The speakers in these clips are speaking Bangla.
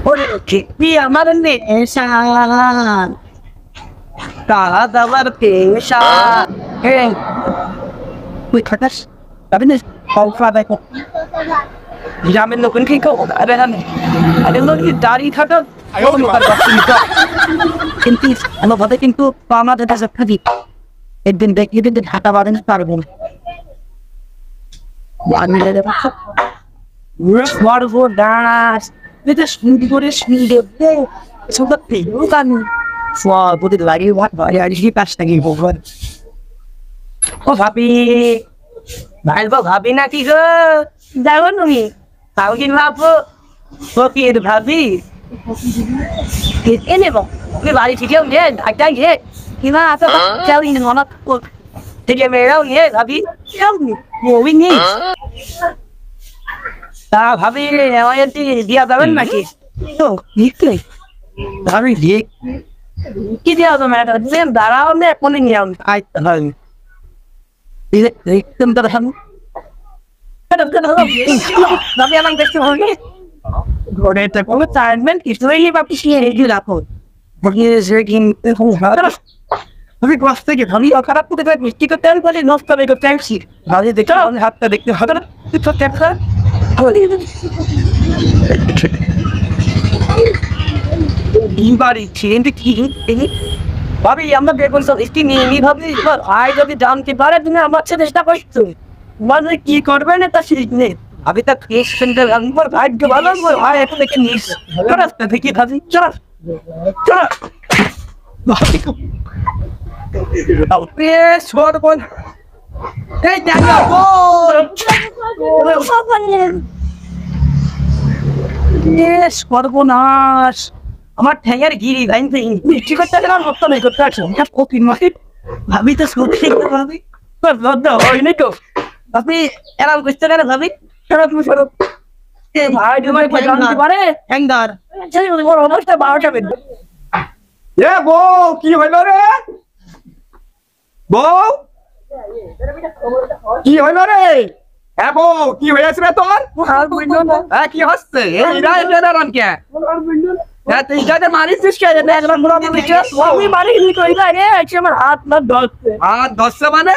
ওরে কি আমার নেশান কালা দাবার পেশা এই তুই খাটাস তবে না কলফা দেখো গ্রামের লোকের কি কেউ আরে না আরে লোক দাড়ি থাকা কিন্তু আমার ভাবে কিন্তু আমাদের কাছে খাবি একদিন দেখি দিন হাঁটা বাঁধেন পারবো না Waterfall das with a swing so the people can for put it like what I actually passed the game over. Oh happy happy na ki go down me how can love okay the happy it anymore we body to go dead I can't get you know I thought telling on up take me around here happy tell me we need তা ভাবি রয়্যালটি দিয়া যাবেন নাকি তো নিশ্চয়ই ভাবি দিয়ে কি দেওয়া যাবে ম্যাডাম দাঁড়াও না এখনই নিয়ে আসুন আচ্ছা ভাবি দেখতেন তো দেখুন ভাবি আমাকে দেখতে হবে ঘরেটা কোনো চাইবেন কিছুই বাপি শিয়ে রেডি রাখো আমি ক্লাস থেকে ভাবি খারাপ করতে পারি মিষ্টি করতে পারি নষ্ট করতে পারছি ভাবি দেখতে হাতটা দেখতে হবে না দেখা ভাবি আমরা বেগুন সব একটি নিয়ে নি ভাবি আয় যদি জানতে পারে তুমি আমার সাথে চেষ্টা করছো মানে কি করবে না তা ঠিক নেই আমি তা কেস সেন্টার আমার ভাগ্য ভালো হয় এখন দেখে নিস রাস্তা থেকে ভাবি চল চল এই দেখা সর্বনাশ আমার ঠ্যাঙের গিরি লাইন মিষ্টি করতে গেলাম হত্যা নেই করতে পারছো কঠিন মাসে ভাবি তো সত্যি ভাবি হয়নি তো আপনি এরাম করতে গেলে ভাবি সরব তুমি সরব ভাই তোমার জানতে পারে হ্যাংদার অবস্থা 12টা বেজে বউ কি হইল রে বউ কি হইল রে বউ কি হয়েছে রে তোর কি হচ্ছে তুই যাদের মারিস আমার হাত না ধরছে হাত ধরছে মানে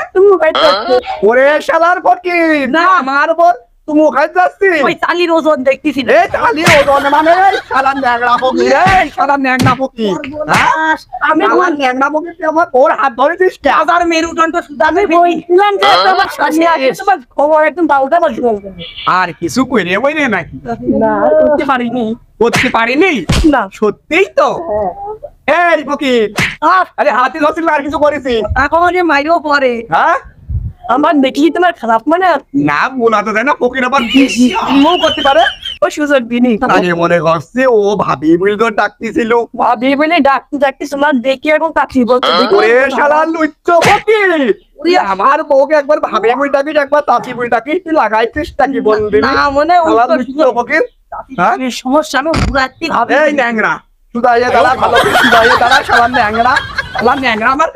ওরে শালার ফকির না মারবো তুমি ওখানে যাচ্ছিস ওই চালির ওজন দেখতেছি চালির ওজন মানে শালার ন্যাংরা ফকির শালার ন্যাংরা ফকির আমি আমার ন্যাংরা ফকির আমার ওর হাত ধরেছিস হাজার মেরুদণ্ড সুদামে বইছিলাম যে তোমার সামনে আসে তোমার খবর একদম বাউটা বলছিল আর কিছু কইরে বইরে নাকি না করতে পারিনি না সত্যিই তো এই ফকির আরে হাতে ধরছিল আর কিছু করেছি এখন যে মাইরও পরে হ্যাঁ আমার দেখি তোমার খারাপ মানে না বলা তো যায় না ফকির আবার করতে পারে ও সুযোগ দিনি আরে মনে করছে ও ভাবি বলে তো ডাকতেছিল ভাবি বলে ডাকতে তোমার দেখি এখন কাকি বলতে ওরে শালা লুচ্চ ফকির আমার বউকে একবার ভাবি বলে ডাকিস একবার তাকি বলে ডাকিস তুই লাগাইছিস তাকি বলবি না মনে লুচ্চ ফকির সমস্যা আমি ঘুরাতে হবে এই ন্যাংরা সুদাইয়ে দাঁড়া ভালো সুদাইয়ে দাঁড়া শালা ন্যাংরা শালা ন্যাংরা আমার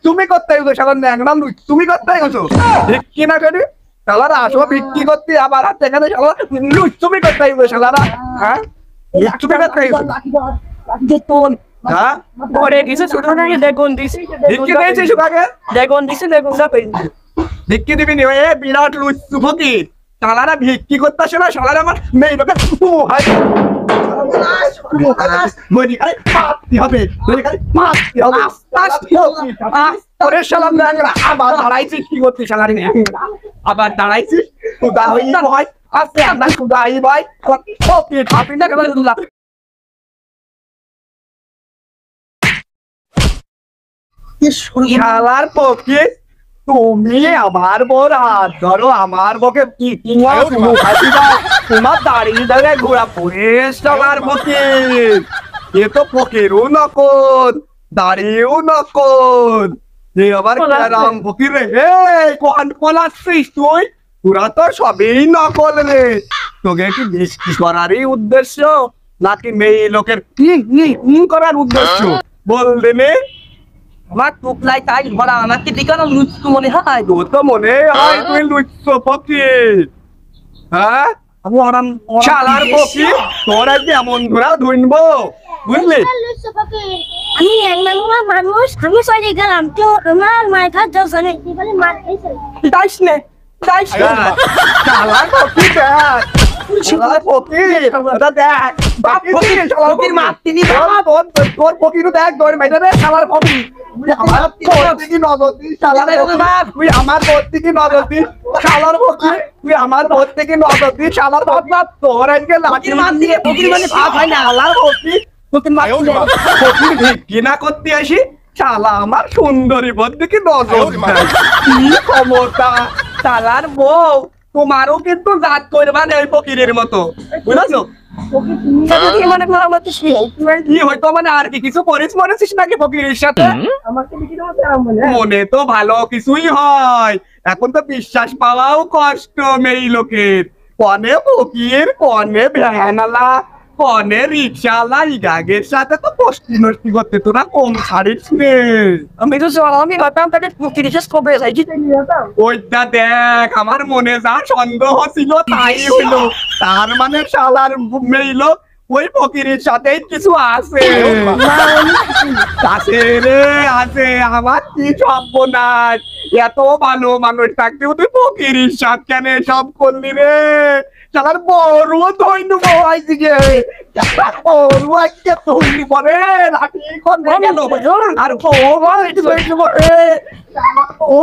তুমি করতে গেছো শালা ন্যাংরা তুমি করতে গেছো ঠিক কিনা করি শালারা আসো বিক্রি করতে আবার হাত এখানে শালা তুমি করতে গেছো শালারা হ্যাঁ তুমি করতে গেছো হ্যাঁ পরে কিছু ছোট নাকি দেখুন দিছি বিক্রি পেয়েছিস আগে দেখুন দিছি দেখুন না পেয়েছি বিক্রি দিবি নি এ বিরাট লুচ্চু ফকির শালারা বিক্রি করতে আসে না শালারা আমার মেয়ে লোকে আবার দাঁড়াইছিস কি করছিস শালারি আবার দাঁড়াইছিস সুদা হই ভাই আস্তে আপনার সুদা হই ভাই খাবি না কেন শালার পক্ষে তুমি আমার বোর হাত ধরো আমার বকে তোমার দাঁড়িয়ে দাঁড়িয়ে ঘোরা পড়ে সবার ফকির এ তো ফকিরও নকল দাঁড়িয়েও নকল আবার রাম ফকির রে কোন আসছিস তুই তোরা তো সবই নকল রে তোকে কি মিষ্টি করারই উদ্দেশ্য নাকি মেয়ে লোকের করার উদ্দেশ্য বল দেনে আমার টুকলাই তাই ভরা আমাকে দিকানো লুচ্ছু মনে হয় তোর তো মনে হয় তুই লুচ্ছ ফকির হ্যাঁ শালার ফকির তোর আজকে এমন ঘোরা ধুনবো বুঝলি আমি এক মানুষ আমি চলে গেলাম তো আমার মায়ের কাছে জনে বলে মার খাইছে যাইস নে শালার ফকির দেখ শালার ফকির ওটা দেখ বাপ ফকির ফকির মারতি নি তোর ফকিরও দেখ তোর মেয়েটা রে শালার ফকির আমার তোর দিকে নজর দিস শালার বাপ তুই আমার তোর দিকে নজর দিস শালার ফকির তুই আমার তোর দিকে নজর দিস শালার বাপ তোর আজকে লাঠি মার দিয়ে ফকির মানে ভাব হয় না শালার ফকির ফকির মারতি ফকির ভিক্ষিনা করতে আসি শালা আমার সুন্দরী বোর দিকে নজর দেয় কি ক্ষমতা শালার বউ তোমারও কিন্তু জাত করবা নেই ফকিরের মতো বুঝেছো কি মানে আমার তো কি হয়তো মানে আর কি কিছু মরেছিস নাকি ফকিরের সাথে আমাকে দেখি মনে মনে তো ভালো কিছুই হয় এখন তো বিশ্বাস পাওয়াও কষ্ট মেয়ে লোকের কনে ফকির কনে ভ্যানালা কনে রিক্সাওয়ালা ইগাগের সাথে তো পোস্টি নষ্টি করতে তোরা কম ছাড়িস নে আমি তো আমি ভাবতাম তাদের ফকির শেষ কবে যাইছি ওইটা দেখ আমার মনে যা সন্দেহ ছিল তাই হইলো তার মানে শালার মেয়ে লোক ওই ফকিরের সাথেই কিছু আছে আছে রে আছে আমার কি সর্বনাশ এত ভালো মানুষ থাকতেও তুই ফকিরের সাথে কেন সব করলি রে শালার বড় ধৈন্য আইছি গে বড় আজকে ধৈন্য পরে লাঠি কোন গেল আর ও